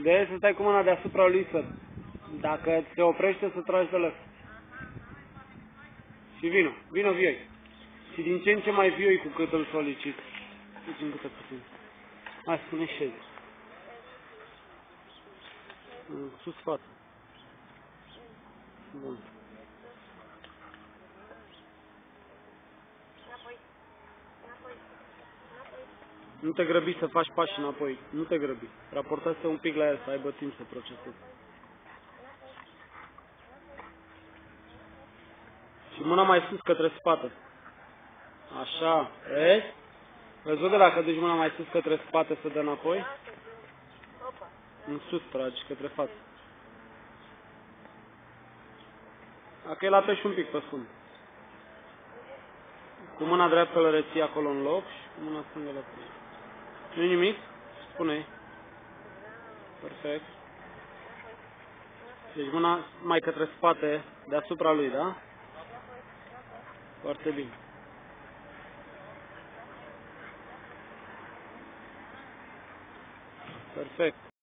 De să stai cu mâna deasupra lui să... Dacă se oprește, să tragi de lăs. Și vino vioi. Și din ce în ce mai vioi cu cât îl solicit. Deci în câte puțin. Hai, spune șezi. Sus față. Bun. Nu te grăbi să faci pași înapoi. Nu te grăbi. Raportează un pic la el, să aibă timp să proceseze. Și mâna mai sus către spate. Așa. Vezi? Văzut de dacă duci mâna mai sus către spate să dă înapoi? În sus tragi, către față. Dacă îl apeși un pic pe fund. Cu mâna dreaptă îl reții acolo în loc și cu mâna stângă îl apeși. Nu-i nimic? Spune-i. Perfect. Deci mâna mai către spate, deasupra lui, da? Foarte bine. Perfect.